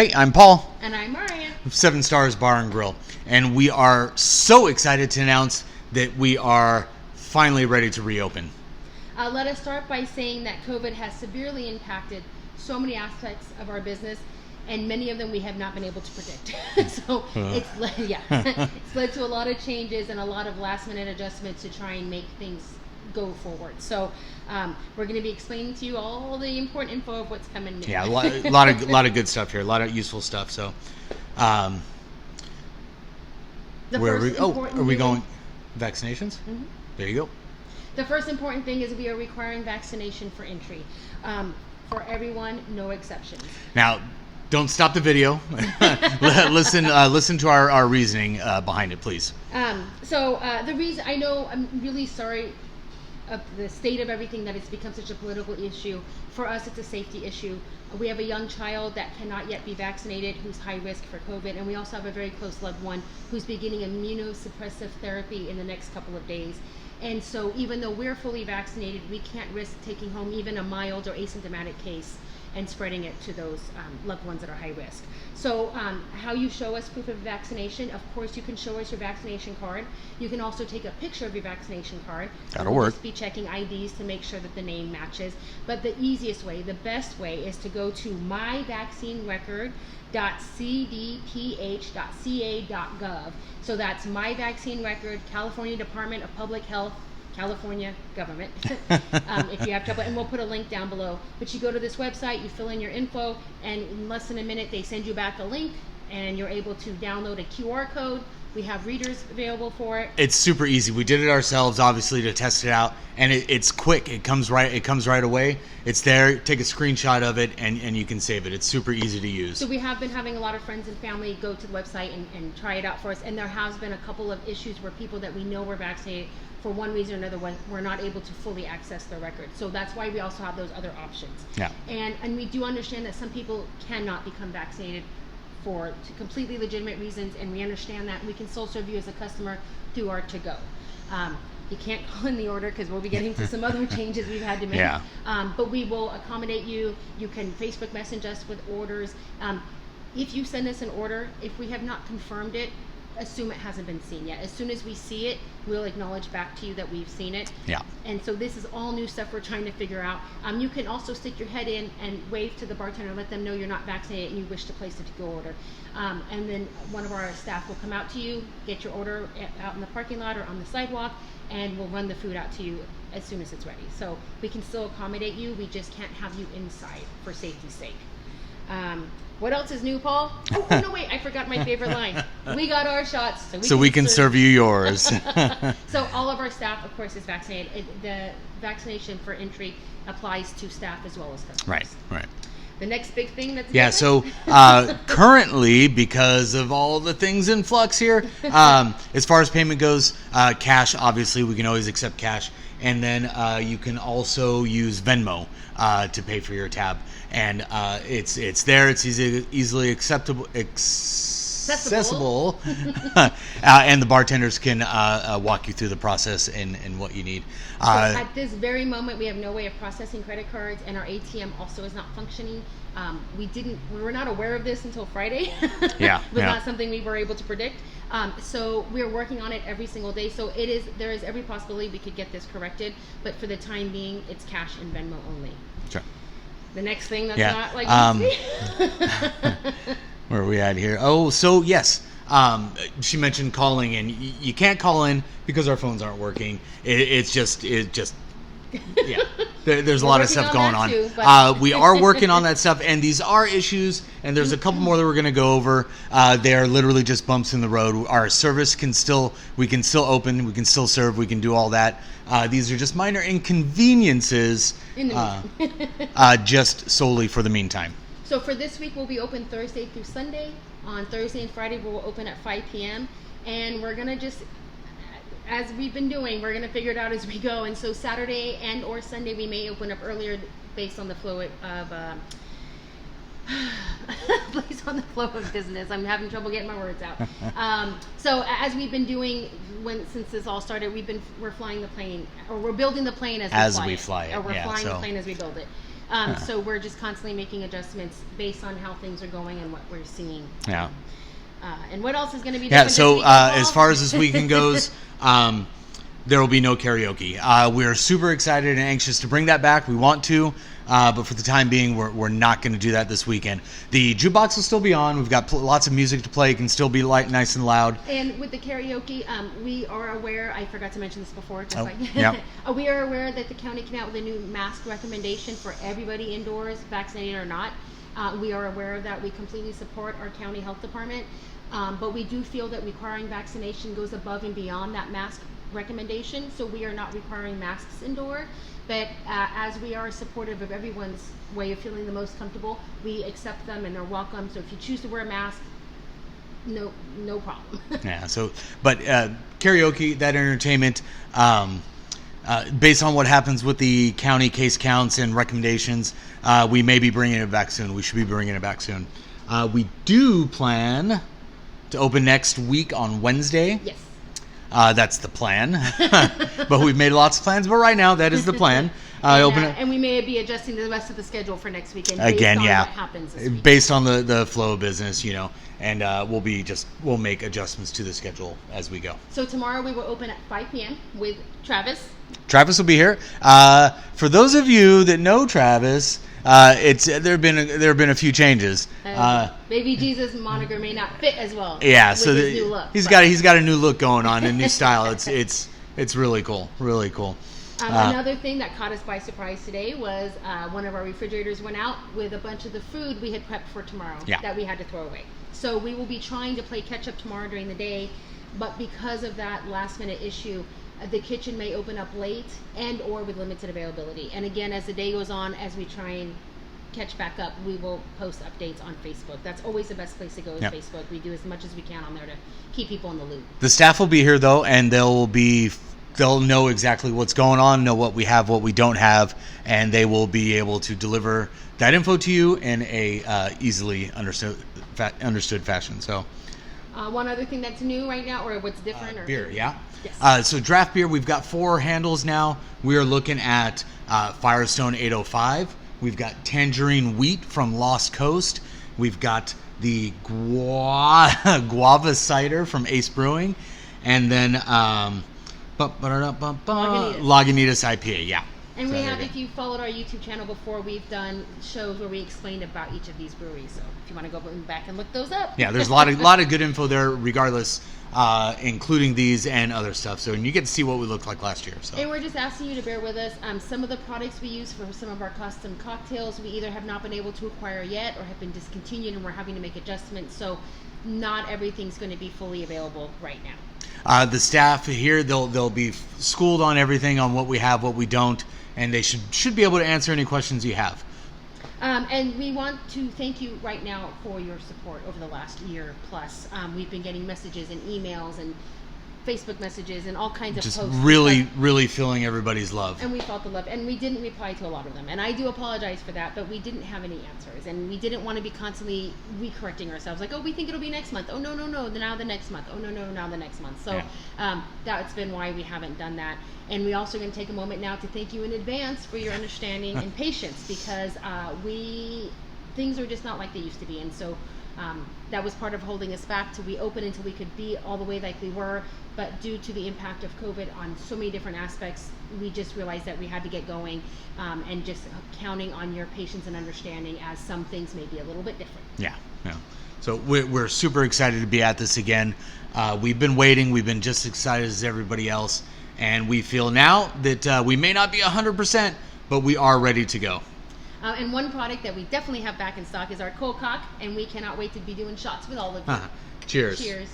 Hey, I'm Paul. And I'm Maria. Of 7 Stars Bar and Grill. And we are so excited to announce that we are finally ready to reopen. Let us start by saying that COVID has severely impacted so many aspects of our business, and many of them we have not been able to predict. So it's led to a lot of changes and a lot of last minute adjustments to try and make things go forward. So we're going to be explaining to you all the important info of what's coming new. Yeah, a lot of good stuff here, a lot of useful stuff. So where are we going? Vaccinations? Mm-hmm. There you go. The first important thing is we are requiring vaccination for entry. For everyone, no exceptions. Now, don't stop the video. Listen to our reasoning behind it, please. The reason, I know, I'm really sorry of the state of everything, that it's become such a political issue. For us, it's a safety issue. We have a young child that cannot yet be vaccinated who's high risk for COVID, and we also have a very close loved one who's beginning immunosuppressive therapy in the next couple of days. And so even though we're fully vaccinated, we can't risk taking home even a mild or asymptomatic case and spreading it to those loved ones that are high risk. So how you show us proof of vaccination, of course you can show us your vaccination card. You can also take a picture of your vaccination card. That'll work. Just be checking IDs to make sure that the name matches. But the easiest way, the best way, is to go to myvaccinerecord.cdph.ca.gov. So that's My Vaccine Record, California Department of Public Health, California government, if you have trouble, and we'll put a link down below. But you go to this website, you fill in your info, and in less than a minute they send you back a link, and you're able to download a QR code. We have readers available for it. It's super easy. We did it ourselves, obviously, to test it out, and it's quick. It comes right away. It's there. Take a screenshot of it, and you can save it. It's super easy to use. So we have been having a lot of friends and family go to the website and try it out for us, and there has been a couple of issues where people that we know were vaccinated, for one reason or another, were not able to fully access their record. So that's why we also have those other options. Yeah. And we do understand that some people cannot become vaccinated for completely legitimate reasons, and we understand that. We can still serve you as a customer through our to-go. You can't call in the order because we'll be getting to some other changes we've had to make. Yeah. But we will accommodate you. You can Facebook message us with orders. If you send us an order, if we have not confirmed it, assume it hasn't been seen yet. As soon as we see it, we'll acknowledge back to you that we've seen it. Yeah. And so this is all new stuff we're trying to figure out. You can also stick your head in and wave to the bartender, let them know you're not vaccinated and you wish to place a to-go order. And then one of our staff will come out to you, get your order out in the parking lot or on the sidewalk, and we'll run the food out to you as soon as it's ready. So we can still accommodate you, we just can't have you inside for safety's sake. What else is new, Paul? Oh, no, wait, I forgot my favorite line. We got our shots, so we can serve you yours. So all of our staff, of course, is vaccinated. The vaccination for entry applies to staff as well as customers. Right. The next big thing that's different? So currently, because of all the things in flux here, as far as payment goes, cash, obviously, we can always accept cash. And then you can also use Venmo to pay for your tab. And it's there. It's easily accessible. And the bartenders can walk you through the process and what you need. So at this very moment, we have no way of processing credit cards, and our ATM also is not functioning. We were not aware of this until Friday. Yeah. It was not something we were able to predict. So we're working on it every single day. So there is every possibility we could get this corrected, but for the time being, it's cash and Venmo only. Sure. The next thing that's not like where are we at here? Oh, so yes. She mentioned calling in. You can't call in because our phones aren't working. It's just yeah. There's a lot of stuff going on. Too, we are working on that stuff, and these are issues, and there's a couple more that we're going to go over. They are literally just bumps in the road. Our service we can still open, we can still serve, we can do all that. These are just minor inconveniences, just solely for the meantime. So for this week, we'll be open Thursday through Sunday. On Thursday and Friday, we'll open at 5 p.m. And we're going to just, as we've been doing, we're going to figure it out as we go. And so Saturday and or Sunday, we may open up earlier based on the flow of business. I'm having trouble getting my words out. So as we've been doing since this all started, we're flying the plane, or we're building the plane as we fly it. Or we're flying the plane as we build it. So we're just constantly making adjustments based on how things are going and what we're seeing. Yeah. And what else is going to be Yeah, different so this weekend, as Paul? far as this weekend goes, there will be no karaoke. We're super excited and anxious to bring that back. We want to, but for the time being, we're not going to do that this weekend. The jukebox will still be on. We've got lots of music to play. It can still be nice and loud. And with the karaoke, we are aware, I forgot to mention this before, Yeah. We are aware that the county came out with a new mask recommendation for everybody indoors, vaccinated or not. We are aware of that. We completely support our county health department, but we do feel that requiring vaccination goes above and beyond that mask recommendation, so we are not requiring masks indoor. But as we are supportive of everyone's way of feeling the most comfortable, we accept them and they're welcome. So if you choose to wear a mask, no problem. Yeah. So, but karaoke, that entertainment, based on what happens with the county case counts and recommendations, we may be bringing it back soon. We should be bringing it back soon. We do plan to open next week on Wednesday. Yes. That's the plan. But we've made lots of plans. But right now, that is the plan. And we may be adjusting the rest of the schedule for next weekend based on what happens this week. Based on the flow of business, and we'll make adjustments to the schedule as we go. So tomorrow we will open at 5 p.m. with Travis. Travis will be here. For those of you that know Travis, there have been a few changes. Baby Jesus moniker may not fit as well. Yeah, with so his new look, he's got a new look going on, a new style. It's really cool, really cool. Another thing that caught us by surprise today was one of our refrigerators went out with a bunch of the food we had prepped for tomorrow that we had to throw away. So we will be trying to play catch up tomorrow during the day, but because of that last minute issue, the kitchen may open up late and or with limited availability. And again, as the day goes on, as we try and catch back up, we will post updates on Facebook. That's always the best place to go is Facebook. We do as much as we can on there to keep people in the loop. The staff will be here though, and they'll know exactly what's going on, know what we have, what we don't have, and they will be able to deliver that info to you in a easily understood fashion. So one other thing that's new right now, or what's different, or beer, yeah. Yes. So draft beer, we've got 4 handles now. We are looking at Firestone 805. We've got Tangerine Wheat from Lost Coast. We've got the Guava Cider from Ace Brewing, and then Lagunitas IPA, yeah. And we have, if you followed our YouTube channel before, we've done shows where we explained about each of these breweries. So if you want to go back and look those up. Yeah, there's a lot of good info there, regardless, including these and other stuff. So and you get to see what we looked like last year. So. And we're just asking you to bear with us. Some of the products we use for some of our custom cocktails, we either have not been able to acquire yet or have been discontinued, and we're having to make adjustments. So not everything's going to be fully available right now. The staff here, they'll be schooled on everything, on what we have, what we don't, and they should be able to answer any questions you have. And we want to thank you right now for your support over the last year plus. We've been getting messages and emails and Facebook messages and all kinds of just posts. really feeling everybody's love. And we felt the love. And we didn't reply to a lot of them. And I do apologize for that, but we didn't have any answers. And we didn't want to be constantly recorrecting ourselves. Like, oh, we think it'll be next month. Oh, no, now the next month. Oh, no, now the next month. So that's been why we haven't done that. And we also going to take a moment now to thank you in advance for your understanding and patience, because things are just not like they used to be. And so that was part of holding us back to reopen until we could be all the way like we were. But due to the impact of COVID on so many different aspects, we just realized that we had to get going, and just counting on your patience and understanding, as some things may be a little bit different. Yeah. So we're super excited to be at this again. We've been waiting. We've been just as excited as everybody else. And we feel now that we may not be 100%, but we are ready to go. And one product that we definitely have back in stock is our cold cock, and we cannot wait to be doing shots with all of you. Cheers. Cheers.